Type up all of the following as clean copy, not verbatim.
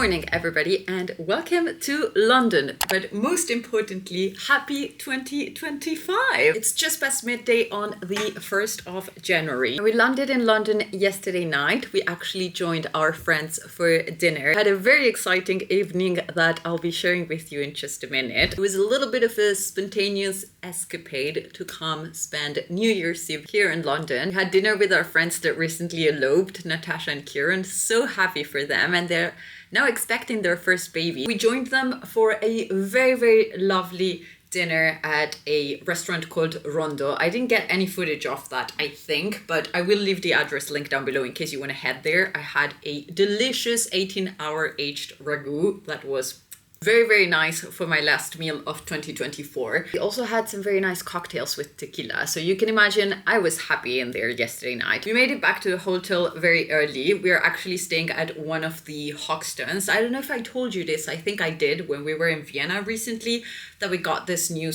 morning, everybody, and welcome to London. But most importantly, happy 2025. It's just past midday on the 1st of January. We landed in London yesterday night. We actually joined our friends for dinner. Had a very exciting evening that I'll be sharing with you in just a minute. It was a little bit of a spontaneous escapade to come spend New Year's Eve here in London. We had dinner with our friends that recently eloped, Natasha and Kieran. So happy for them, and they're now expecting their first baby. We joined them for a very lovely dinner at a restaurant called Rondo. I didn't get any footage of that, I think, but I will leave the address link down below in case you want to head there. I had a delicious 18-hour aged ragu that was very nice for my last meal of 2024. We also had some very nice cocktails with tequila, so you can imagine I was happy in there yesterday night. We made it back to the hotel very early. We are actually staying at one of the Hoxtons. I don't know if I told you this, I think I did when we were in Vienna recently, that we got this new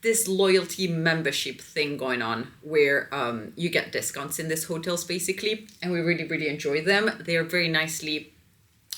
this loyalty membership thing going on where you get discounts in these hotels basically, and we really enjoy them. They are very nicely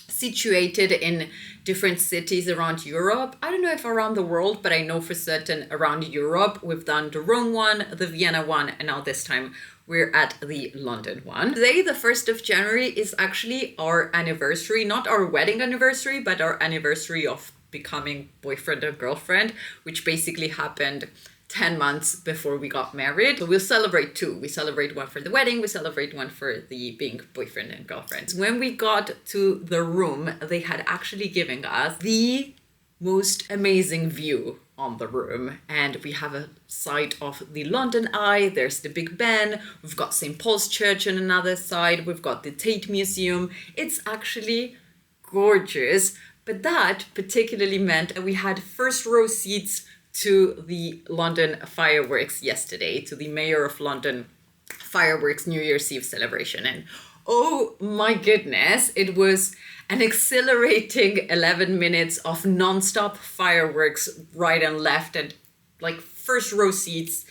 situated in different cities around Europe. I don't know if around the world, but I know for certain around Europe. We've done the Rome one, the Vienna one, and now this time we're at the London one. Today, the 1st of January, is actually our anniversary, not our wedding anniversary, but our anniversary of becoming boyfriend and girlfriend, which basically happened 10 months before we got married. So we'll celebrate two. We celebrate one for the wedding, we celebrate one for the being boyfriend and girlfriend. When we got to the room, they had actually given us the most amazing view on the room, and we have a sight of the London Eye. There's the Big Ben, we've got St. Paul's Church on another side, we've got the Tate Museum. It's actually gorgeous, but that particularly meant that we had first row seats to the London fireworks yesterday, to the Mayor of London fireworks New Year's Eve celebration. And oh my goodness, it was an exhilarating 11 minutes of non-stop fireworks right and left, and like first row seats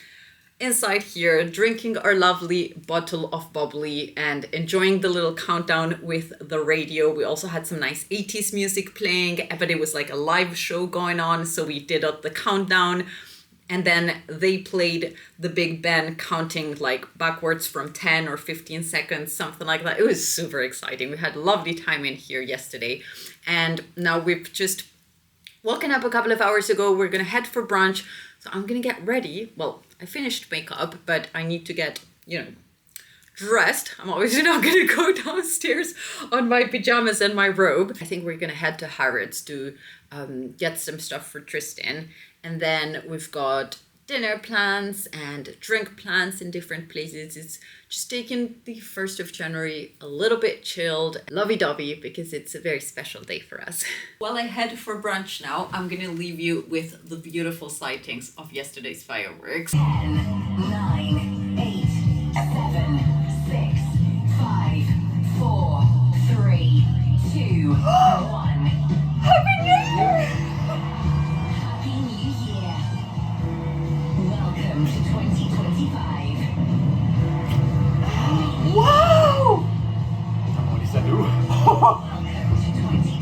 inside here, drinking our lovely bottle of bubbly and enjoying the little countdown with the radio. We also had some nice 80s music playing, but it was like a live show going on, so we did up the countdown, and then they played the Big Ben counting like backwards from 10 or 15 seconds, something like that. It was super exciting. We had a lovely time in here yesterday, and now we've just woken up a couple of hours ago. We're gonna head for brunch, so I'm gonna get ready. Well, I finished makeup, but I need to get, dressed. I'm obviously not gonna go downstairs on my pajamas and my robe. I think we're gonna head to Harrods to get some stuff for Tristan. And then we've got dinner plans and drink plans in different places. It's just taking the 1st of January a little bit chilled, lovey-dovey, because it's a very special day for us. While I head for brunch now, I'm gonna leave you with the beautiful sightings of yesterday's fireworks. 10, 9, 8, 7, 6, 5, 4, 3, 2, 1. Happy New Year! Happy New Year. Welcome to 2025. Wow! What is that? Welcome to 2025.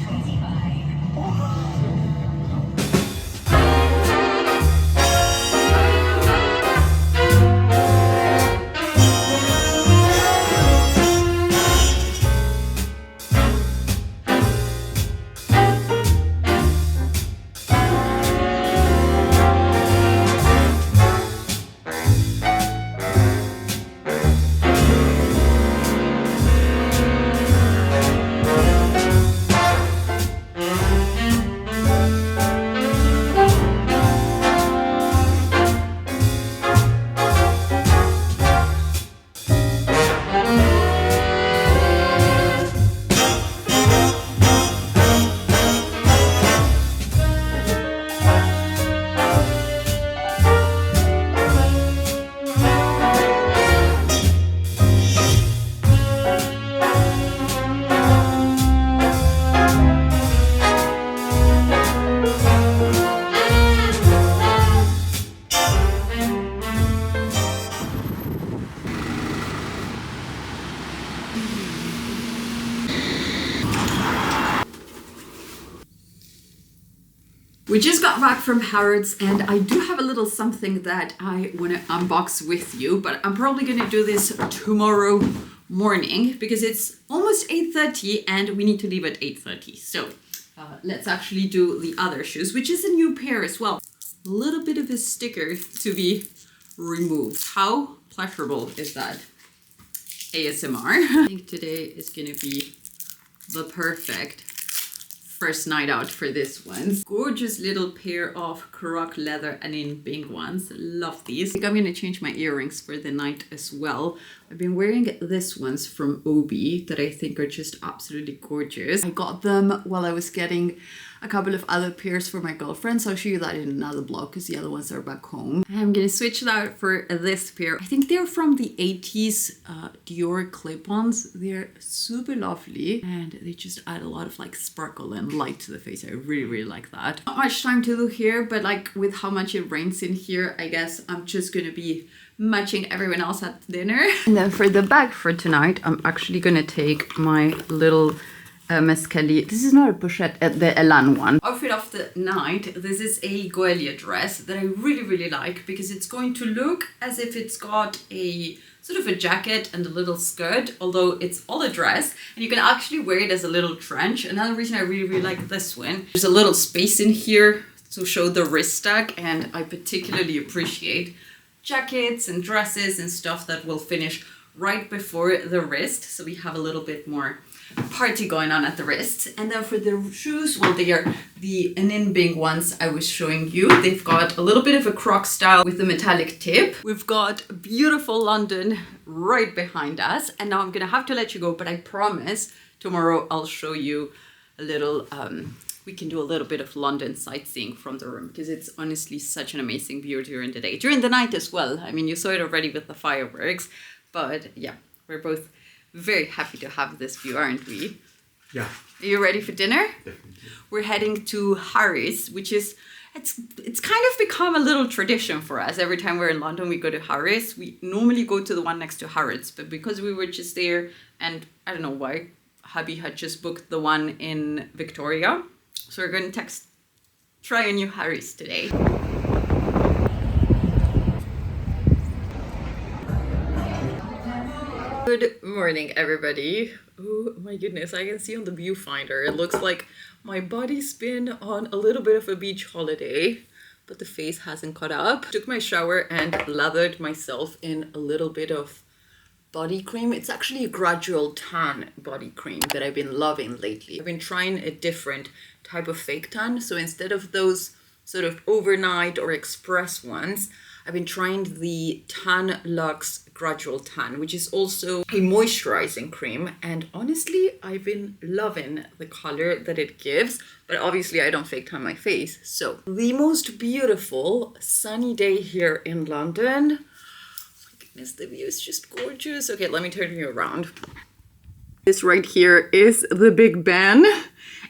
We just got back from Harrods and I do have a little something that I want to unbox with you, but I'm probably going to do this tomorrow morning because it's almost 8:30 and we need to leave at 8:30. So let's actually do the other shoes, which is a new pair as well. A little bit of a sticker to be removed. How pleasurable is that? ASMR. I think today is going to be the perfect first night out for this one. Gorgeous little pair of croc leather and in pink ones. Love these. I think I'm going to change my earrings for the night as well. I've been wearing these ones from Nobu that I think are just absolutely gorgeous. I got them while I was getting a couple of other pairs for my girlfriends. I'll show you that in another vlog because the other ones are back home. I'm going to switch that for this pair. I think they're from the 80s Dior clip-ons. They're super lovely and they just add a lot of like sparkle and light to the face. I really, really like that. Not much time to do here, but like with how much it rains in here, I guess I'm just going to be matching everyone else at dinner. And then for the bag for tonight, I'm actually going to take my little Mescali. This is not a pochette, the Elan one. Outfit of the night. This is a Goelia dress that I really, really like because it's going to look as if it's got a sort of a jacket and a little skirt, although it's all a dress and you can actually wear it as a little trench. Another reason I really, really like this one, there's a little space in here to show the wrist tag, and I particularly appreciate jackets and dresses and stuff that will finish right before the wrist, so we have a little bit more party going on at the wrist. And then for the shoes, well, they are the Ninbing ones I was showing you. They've got a little bit of a croc style with a metallic tip. We've got beautiful London right behind us, and now I'm gonna have to let you go, but I promise tomorrow I'll show you a little we can do a little bit of London sightseeing from the room because it's honestly such an amazing view during the day, during the night as well. I mean, you saw it already with the fireworks, but yeah, we're both very happy to have this view, aren't we? Yeah. Are you ready for dinner? Definitely. We're heading to Harrods, which is, it's kind of become a little tradition for us. Every time we're in London, we go to Harrods. We normally go to the one next to Harrods, but because we were just there, and I don't know why, hubby had just booked the one in Victoria. So we're going to try a new Harrods today. Good morning, everybody. Oh my goodness, I can see on the viewfinder. It looks like my body's been on a little bit of a beach holiday, but the face hasn't caught up. Took my shower and lathered myself in a little bit of body cream. It's actually a gradual tan body cream that I've been loving lately. I've been trying a different type of fake tan. So instead of those sort of overnight or express ones, I've been trying the Tan Luxe Gradual Tan, which is also a moisturizing cream. And honestly, I've been loving the color that it gives, but obviously I don't fake tan my face. So the most beautiful sunny day here in London. The view is just gorgeous. Okay, let me turn you around. This right here is the Big Ben.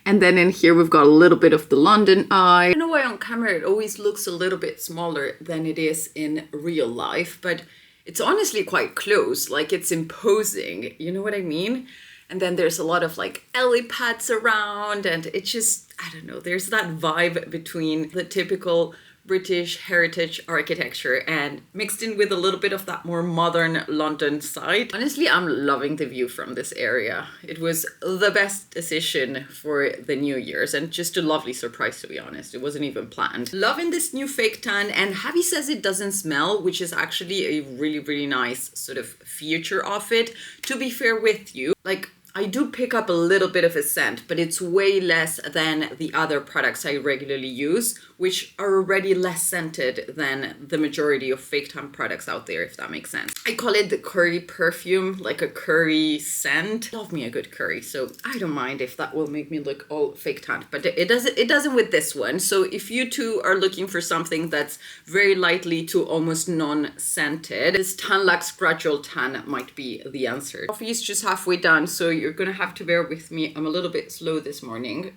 And then in here, we've got a little bit of the London Eye. I don't know why on camera it always looks a little bit smaller than it is in real life, but it's honestly quite close. Like, it's imposing, you know what I mean? And then there's a lot of like alley pads around, and it's just, I don't know, there's that vibe between the typical British heritage architecture and mixed in with a little bit of that more modern London side. Honestly, I'm loving the view from this area. It was the best decision for the New Year's and just a lovely surprise, to be honest. It wasn't even planned. Loving this new fake tan, and Javi says it doesn't smell, which is actually a really, really nice sort of feature of it. To be fair with you, like, I do pick up a little bit of a scent, but it's way less than the other products I regularly use, which are already less scented than the majority of fake tan products out there, if that makes sense. I call it the curry perfume, like a curry scent. Love me a good curry, so I don't mind if that will make me look all fake tan, but it doesn't with this one. So if you two are looking for something that's very lightly to almost non-scented, this Tan Luxe Gradual Tan might be the answer. Coffee is just halfway done, so you're gonna have to bear with me. I'm a little bit slow this morning.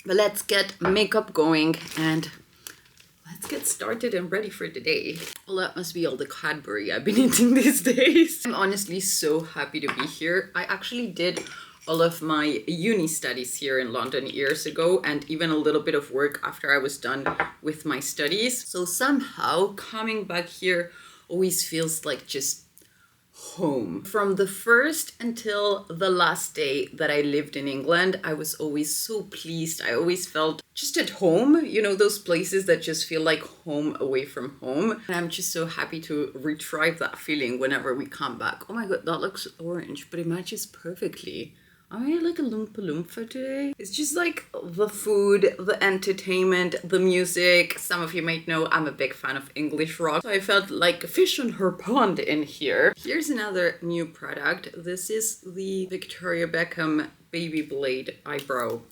But let's get makeup going and let's get started and ready for the day. Well, that must be all the Cadbury I've been eating these days. I'm honestly so happy to be here. I actually did all of my uni studies here in London years ago, and even a little bit of work after I was done with my studies. So somehow coming back here always feels like just home. From the first until the last day that I lived in England, I was always so pleased. I always felt just at home, you know, those places that just feel like home away from home. And I'm just so happy to retrieve that feeling whenever we come back. Oh my god, that looks orange, but it matches perfectly. Am I like a Loompa Loompa today? It's just like the food, the entertainment, the music. Some of you might know I'm a big fan of English rock. So I felt like a fish on her pond in here. Here's another new product. This is the Victoria Beckham Baby Blade Eyebrow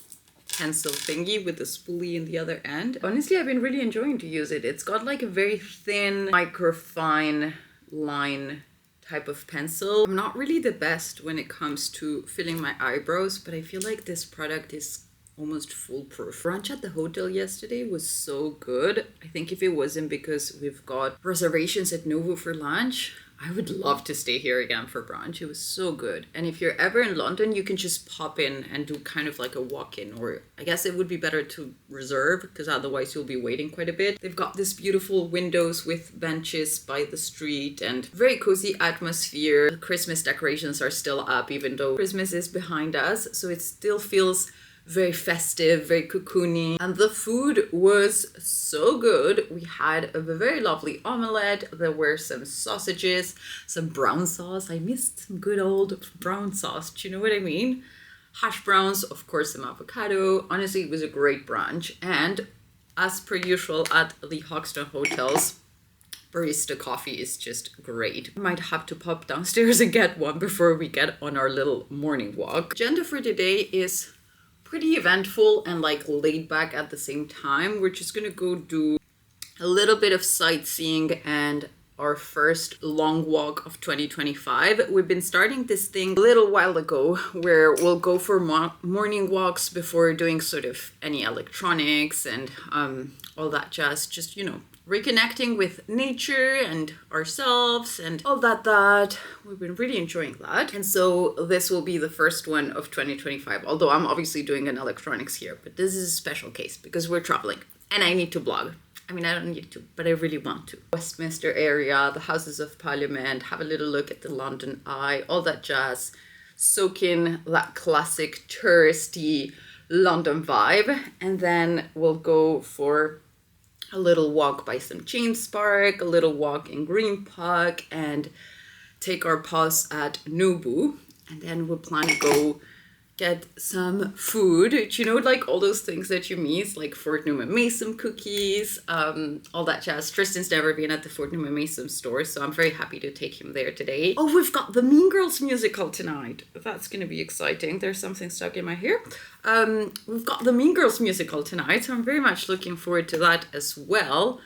pencil thingy with the spoolie in the other end. Honestly, I've been really enjoying to use it. It's got like a very thin, microfine line type of pencil. I'm not really the best when it comes to filling my eyebrows, but I feel like this product is almost foolproof. Brunch at the hotel yesterday was so good. I think if it wasn't because we've got reservations at Nobu for lunch, I would love to stay here again for brunch. It was so good. And if you're ever in London, you can just pop in and do kind of like a walk-in, or I guess it would be better to reserve because otherwise you'll be waiting quite a bit. They've got this beautiful windows with benches by the street and very cozy atmosphere. The Christmas decorations are still up even though Christmas is behind us. So it still feels very festive, very cocoony. And the food was so good. We had a very lovely omelette. There were some sausages, some brown sauce. I missed some good old brown sauce. Do you know what I mean? Hash browns, of course, some avocado. Honestly, it was a great brunch. And as per usual at the Hoxton hotels, barista coffee is just great. I might have to pop downstairs and get one before we get on our little morning walk. Agenda for today is pretty eventful and like laid back at the same time. We're just gonna go do a little bit of sightseeing and our first long walk of 2025. We've been starting this thing a little while ago where we'll go for morning walks before doing sort of any electronics and all that jazz, just, you know, reconnecting with nature and ourselves and all that. We've been really enjoying that. And so this will be the first one of 2025, although I'm obviously doing an electronics here, but this is a special case because we're traveling and I need to vlog. I mean, I don't need to, but I really want to. Westminster area, the Houses of Parliament, have a little look at the London Eye, all that jazz, soak in that classic touristy London vibe, and then we'll go for a little walk by St. James Park, a little walk in Green Park, and take our pause at Nobu. And then we'll plan to go get some food. You know, like all those things that you miss, like Fortnum and Mason cookies, all that jazz. Tristan's never been at the Fortnum and Mason store, so I'm very happy to take him there today. Oh, we've got the Mean Girls musical tonight. That's going to be exciting. There's something stuck in my hair. We've got the Mean Girls musical tonight, so I'm very much looking forward to that as well.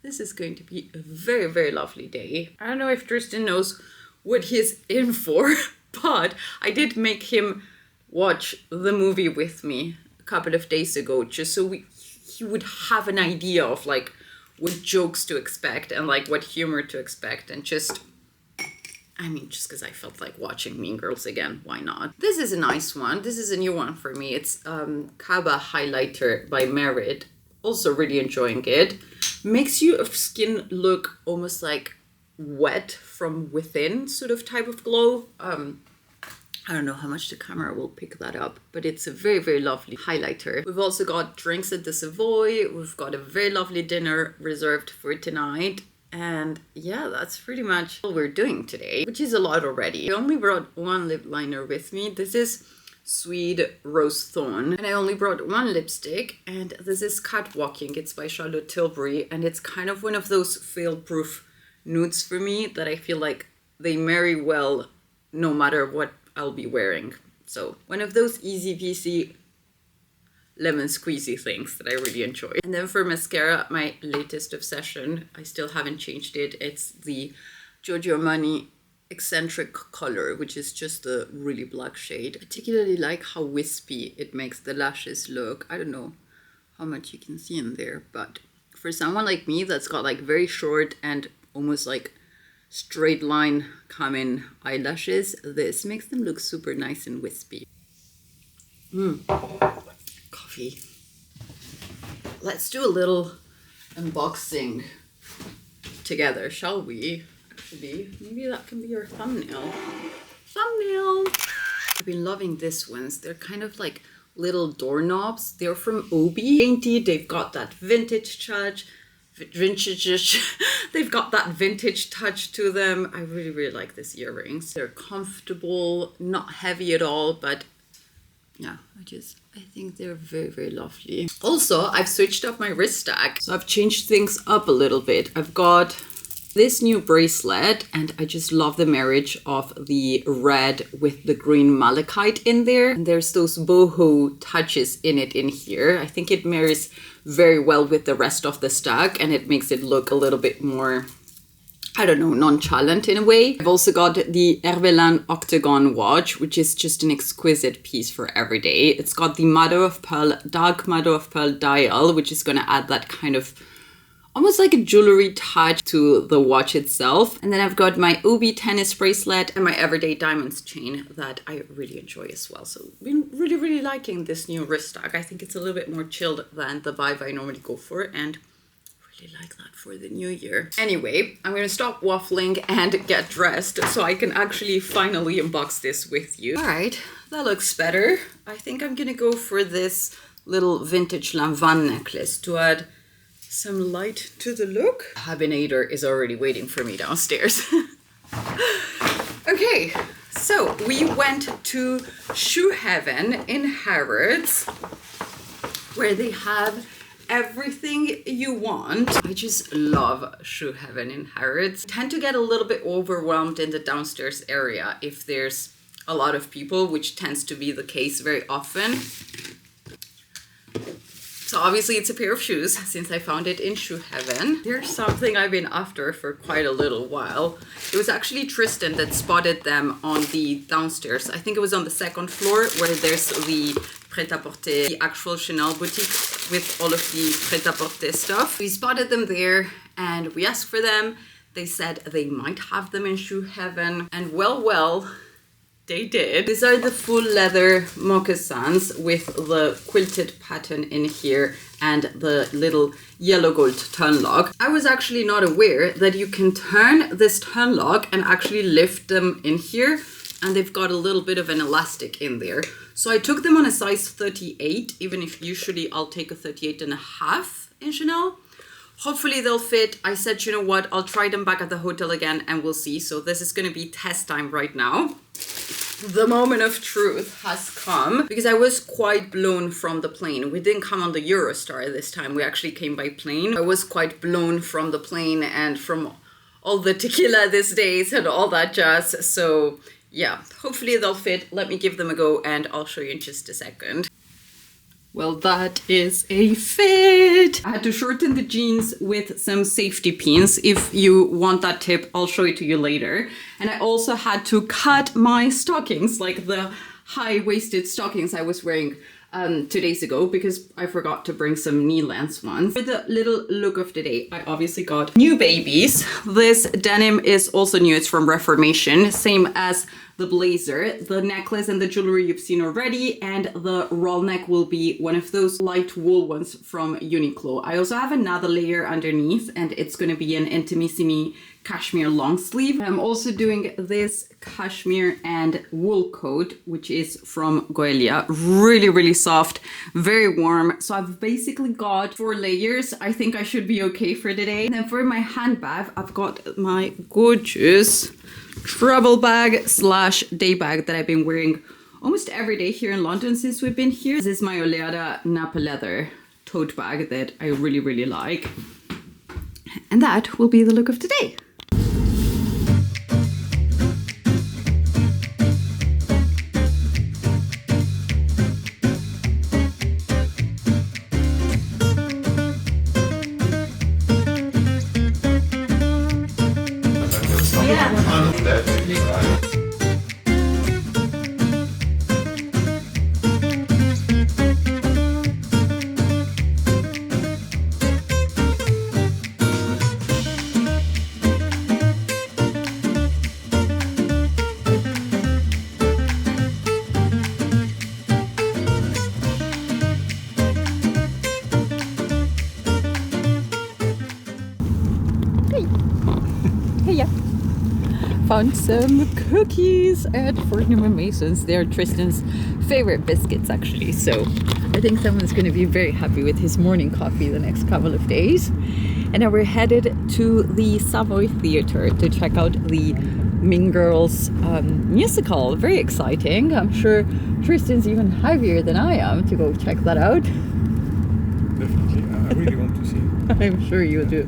This is going to be a very, very lovely day. I don't know if Tristan knows what he's in for, but I did make him watch the movie with me a couple of days ago, just so he would have an idea of like what jokes to expect and like what humor to expect, and just, I mean, just because I felt like watching Mean Girls again, why not? This is a nice one. This is a new one for me. It's Kaba Highlighter by Merit. Also really enjoying it. Makes your skin look almost like wet from within, sort of type of glow. I don't know how much the camera will pick that up, but it's a very, very lovely highlighter. We've also got drinks at the Savoy. We've got a very lovely dinner reserved for tonight. And yeah, that's pretty much all we're doing today, which is a lot already. I only brought one lip liner with me. This is Sweet Rose Thorn. And I only brought one lipstick, and this is Catwalking. It's by Charlotte Tilbury, and it's kind of one of those fail-proof nudes for me that I feel like they marry well no matter what I'll be wearing. So one of those easy peasy lemon squeezy things that I really enjoy. And then for mascara, my latest obsession, I still haven't changed it. It's the Giorgio Armani Eccentric color, which is just a really black shade. I particularly like how wispy it makes the lashes look. I don't know how much you can see in there, but for someone like me that's got like very short and almost like straight line coming eyelashes, this makes them look super nice and wispy. Coffee. Let's do a little unboxing together, shall we? Actually, maybe that can be our thumbnail. I've been loving these ones. They're kind of like little doorknobs. They're from Obi. Dainty. They've got that vintage touch. They've got that vintage touch to them. I really, really like these earrings. They're comfortable, not heavy at all, but yeah, I think they're very, very lovely. Also, I've switched up my wrist tag. So I've changed things up a little bit. I've got this new bracelet, and I just love the marriage of the red with the green malachite in there. And there's those boho touches in it in here. I think it marries very well with the rest of the stack, and it makes it look a little bit more, I don't know, nonchalant in a way. I've also got the Hervelin Octagon watch, which is just an exquisite piece for every day. It's got the mother of pearl, dark mother of pearl dial, which is going to add that kind of almost like a jewelry touch to the watch itself. And then I've got my Obi tennis bracelet and my everyday diamonds chain that I really enjoy as well. So I've been really, really liking this new wrist tag. I think it's a little bit more chilled than the vibe I normally go for, and really like that for the new year. Anyway, I'm gonna stop waffling and get dressed so I can actually finally unbox this with you. All right, that looks better. I think I'm gonna go for this little vintage Lanvin necklace to add some light to the look. Habinator is already waiting for me downstairs. Okay, so we went to Shoe Heaven in Harrods, where they have everything you want. I just love Shoe Heaven in Harrods. I tend to get a little bit overwhelmed in the downstairs area if there's a lot of people, which tends to be the case very often. So obviously it's a pair of shoes, since I found it in Shoe Heaven. There's something I've been after for quite a little while. It was actually Tristan that spotted them on the downstairs. I think it was on the second floor, where there's the pret-à-porter, the actual Chanel boutique with all of the pret-à-porter stuff. We spotted them there and we asked for them. They said they might have them in Shoe Heaven, and well, they did. These are the full leather moccasins with the quilted pattern in here and the little yellow gold turn lock. I was actually not aware that you can turn this turn lock and actually lift them in here, and they've got a little bit of an elastic in there. So I took them on a size 38, even if usually I'll take a 38.5 in Chanel. Hopefully they'll fit. I said, you know what, I'll try them back at the hotel again and we'll see. So this is gonna be test time right now. The moment of truth has come, because I was quite blown from the plane. We didn't come on the Eurostar this time. We actually came by plane. I was quite blown from the plane and from all the tequila these days and all that jazz. So yeah, hopefully they'll fit. Let me give them a go and I'll show you in just a second. Well, that is a fit. I had to shorten the jeans with some safety pins. If you want that tip, I'll show it to you later. And I also had to cut my stockings, like the high-waisted stockings I was wearing 2 days ago, because I forgot to bring some knee-length ones. For the little look of the day, I obviously got new babies. This denim is also new. It's from Reformation, same as the blazer. The necklace and the jewelry you've seen already, and the roll neck will be one of those light wool ones from Uniqlo. I also have another layer underneath, and it's going to be an Intimissimi cashmere long sleeve. I'm also doing this cashmere and wool coat, which is from Goelia. Really, really soft, very warm. So I've basically got 4 layers. I think I should be okay for today. And then for my handbag, I've got my gorgeous travel bag slash day bag that I've been wearing almost every day here in London since we've been here. This is my Oleada Napa leather tote bag that I really, really like. And that will be the look of today. found some cookies at Fortnum & Mason's. They're Tristan's favorite biscuits, actually. So I think someone's going to be very happy with his morning coffee the next couple of days. And now we're headed to the Savoy Theatre to check out the Mean Girls musical. Very exciting. I'm sure Tristan's even happier than I am to go check that out. Definitely. I really want to see it. I'm sure you do.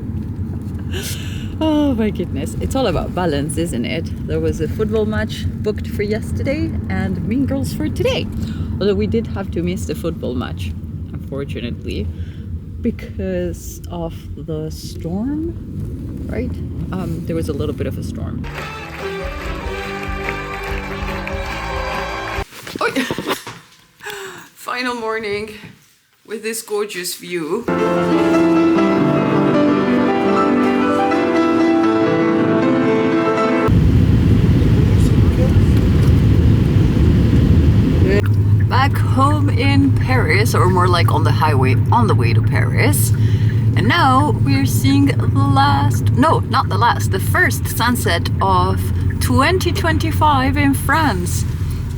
Oh my goodness. It's all about balance, isn't it? There was a football match booked for yesterday and Mean Girls for today. Although we did have to miss the football match, unfortunately, because of the storm, right? There was a little bit of a storm. Oh. Final morning with this gorgeous view. Back home in Paris, or more like on the highway on the way to Paris. And now we're seeing the first sunset of 2025 in France.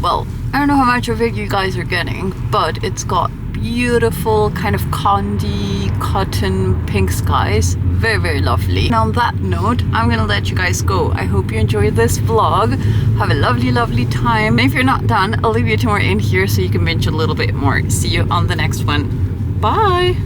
Well, I don't know how much of it you guys are getting, but it's got beautiful kind of condy cotton pink skies. Very, very lovely. And on that note, I'm gonna let you guys go. I hope you enjoyed this vlog. Have a lovely, lovely time. And if you're not done, I'll leave you 2 more in here so you can binge a little bit more. See you on the next one. Bye.